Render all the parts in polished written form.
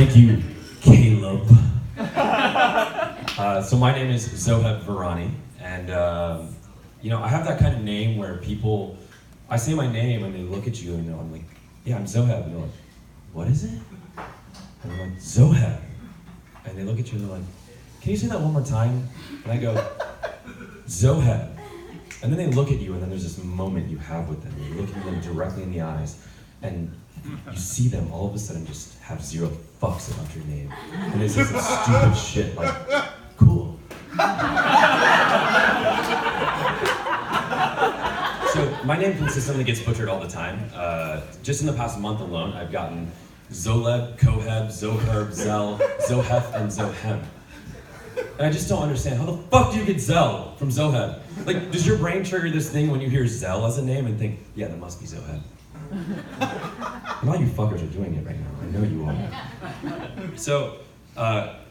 Thank you, Caleb. So my name is Zoheb Virani, and I have that kind of name where people, I say my name and they look at you and I'm like, yeah, I'm Zoheb, and they're like, what is it? And I'm like, Zoheb. And they look at you and they're like, can you say that one more time? And I go, Zoheb. And then they look at you and then there's this moment you have with them. You're looking them directly in the eyes and you see them all of a sudden just have zero fucks about your name. And they say some stupid shit like, cool. So my name consistently gets butchered all the time. Just in the past month alone, I've gotten Zoleb, Koheb, Zoherb, Zel, Zohef, and Zohem. And I just don't understand, how the fuck do you get Zel from Zoheb? Like, does your brain trigger this thing when you hear Zel as a name and think, yeah, that must be Zoheb? And all you fuckers are doing it right now, I know you are. So,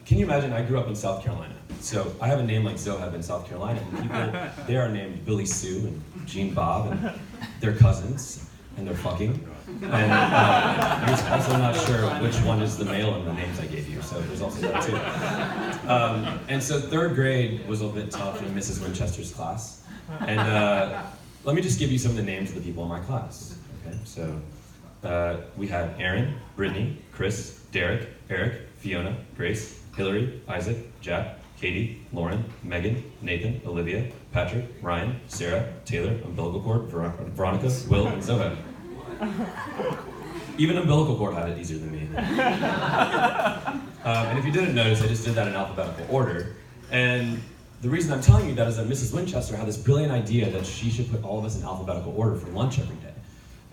can you imagine, I grew up in South Carolina. So I have a name like Zoheb in South Carolina, and people, they are named Billy Sue and Gene Bob, and they're cousins, and they're fucking. And you're also not sure which one is the male in the names I gave you, so there's also that too. And so third grade was a bit tough in Mrs. Winchester's class. And let me just give you some of the names of the people in my class. Okay, so we had Aaron, Brittany, Chris, Derek, Eric, Fiona, Grace, Hillary, Isaac, Jack, Katie, Lauren, Megan, Nathan, Olivia, Patrick, Ryan, Sarah, Taylor, umbilical cord, Veronica, Will, and Zoheb. Even umbilical cord had it easier than me. And if you didn't notice, I just did that in alphabetical order. And the reason I'm telling you that is that Mrs. Winchester had this brilliant idea that she should put all of us in alphabetical order for lunch every day.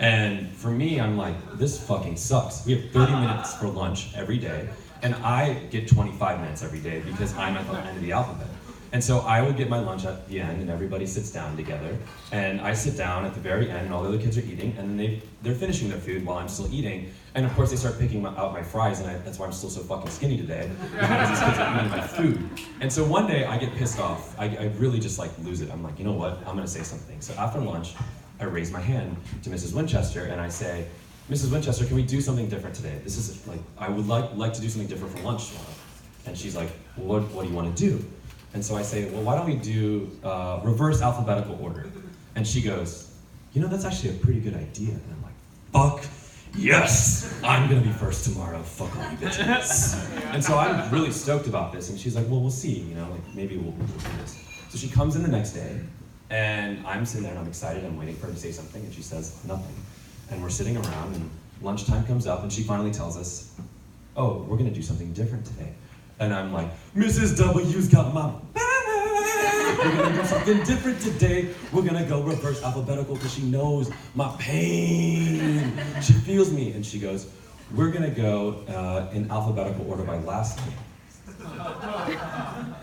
And for me, I'm like, this fucking sucks. We have 30 minutes for lunch every day, and I get 25 minutes every day because I'm at the end of the alphabet. And so I would get my lunch at the end, and everybody sits down together, and I sit down at the very end, and all the other kids are eating, and then they're finishing their food while I'm still eating, and of course they start picking out my fries, and that's why I'm still so fucking skinny today, because these kids are eating my food. And so one day I get pissed off. I really just like lose it. I'm like, you know what? I'm gonna say something. So after lunch, I raise my hand to Mrs. Winchester, and I say, Mrs. Winchester, can we do something different today? This is like, I would like to do something different for lunch tomorrow. And she's like, well, what do you want to do? And so I say, well, why don't we do reverse alphabetical order? And she goes, you know, that's actually a pretty good idea. And I'm like, fuck yes! I'm gonna be first tomorrow, fuck all you bitches. And so I'm really stoked about this, and she's like, well, we'll see, you know, like maybe we'll do this. So she comes in the next day, and I'm sitting there and I'm excited, I'm waiting for her to say something, and she says nothing. And we're sitting around, and lunchtime comes up, and she finally tells us, oh, we're gonna do something different today. And I'm like, Mrs. W's got my back. We're gonna do something different today. We're gonna go reverse alphabetical because she knows my pain. She feels me. And she goes, we're gonna go in alphabetical order by last name.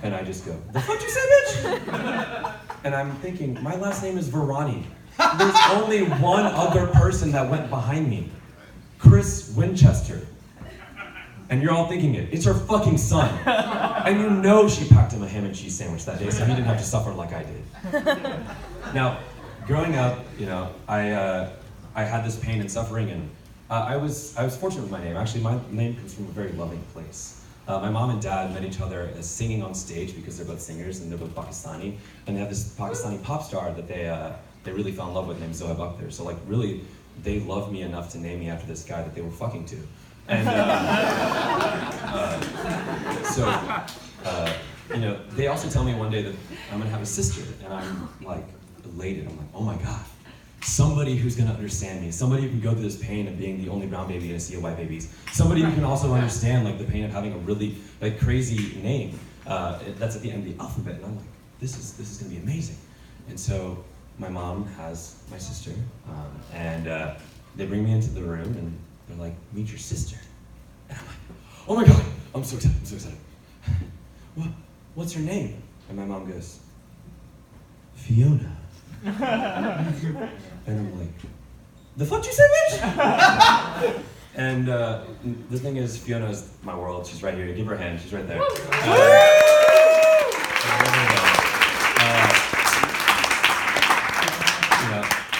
And I just go, the fuck you say, bitch? And I'm thinking, my last name is Virani. There's only one other person that went behind me. Chris Winchester. And you're all thinking it's her fucking son. And you know she packed him a ham and cheese sandwich that day, so he didn't have to suffer like I did. Now, growing up, you know, I had this pain and suffering, and I was fortunate with my name. Actually, my name comes from a very loving place. My mom and dad met each other as singing on stage because they're both singers and they're both Pakistani, and they have this Pakistani pop star that they really fell in love with named Zoheb Akhtar. So like really, they loved me enough to name me after this guy that they were fucking to. And you know, they also tell me one day that I'm gonna have a sister, and I'm like elated. I'm like, oh my god, somebody who's gonna understand me, somebody who can go through this pain of being the only brown baby in a sea of white babies, somebody who can also understand like the pain of having a really like crazy name that's at the end of the alphabet. And I'm like, this is gonna be amazing. And so my mom has my sister, and they bring me into the room and they're like, meet your sister. And I'm like, oh my god, I'm so excited. What's her name? And my mom goes, Fiona. And I'm like, the fuck you say, bitch? And the thing is, Fiona is my world. She's right here. Give her a hand. She's right there.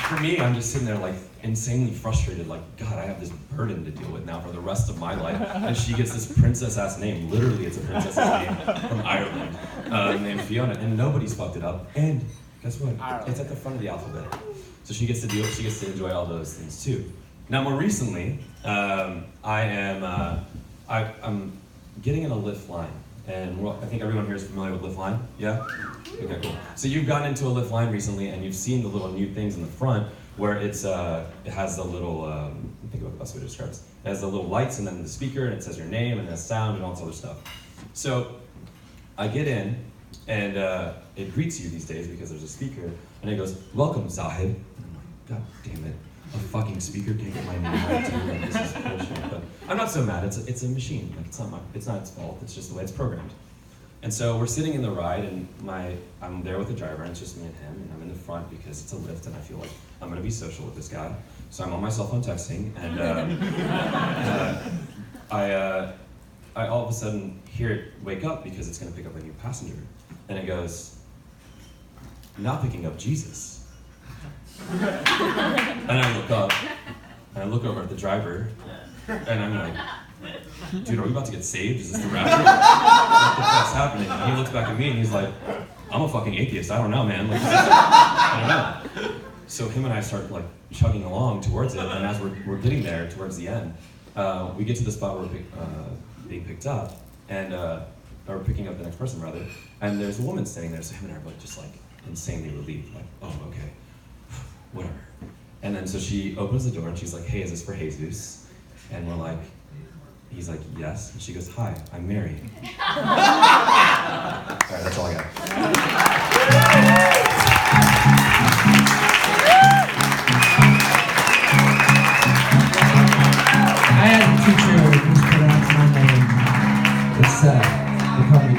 For me, I'm just sitting there like insanely frustrated, like, God, I have this burden to deal with now for the rest of my life. And she gets this princess-ass name. Literally, it's a princess-ass name from Ireland, named Fiona. And nobody's fucked it up. And guess what? It's at the front of the alphabet. So she gets to enjoy all those things too. Now, more recently, I'm getting in a Lyft line. And I think everyone here is familiar with Lyft line, yeah? Okay, cool. So you've gotten into a Lyft line recently, and you've seen the little new things in the front where it has the little, think about the best way to describe it. It has the little lights and then the speaker, and it says your name and the sound and all this other stuff. So I get in, and it greets you these days because there's a speaker, and it goes, "Welcome, Zoheb." And I'm like, God damn it. A fucking speaker can't get my name right too. Like, this is bullshit. But I'm not so mad. It's a machine. Like, it's not its fault. It's just the way it's programmed. And so we're sitting in the ride, and I'm there with the driver, and it's just me and him, and I'm in the front because it's a Lyft, and I feel like I'm gonna be social with this guy. So I'm on my cell phone texting, and I all of a sudden hear it wake up because it's gonna pick up a new passenger, and it goes, "Not picking up Jesus." And I look up, and I look over at the driver, and I'm like, "Dude, are we about to get saved? Is this the rapture? What the fuck's happening?" And he looks back at me, and he's like, "I'm a fucking atheist. I don't know, man. Like, I don't know." So him and I start like chugging along towards it, and as we're getting there towards the end, we get to the spot where we're being picked up, and or picking up the next person rather, and there's a woman standing there. So him and I are both just like insanely relieved, like, "Oh, okay. Whatever." And then so she opens the door and she's like, "Hey, is this for Jesus?" And we're like, he's like, "Yes." And she goes, "Hi, I'm Mary." All right, that's all I got. I had a teacher who put out my name. It's they call me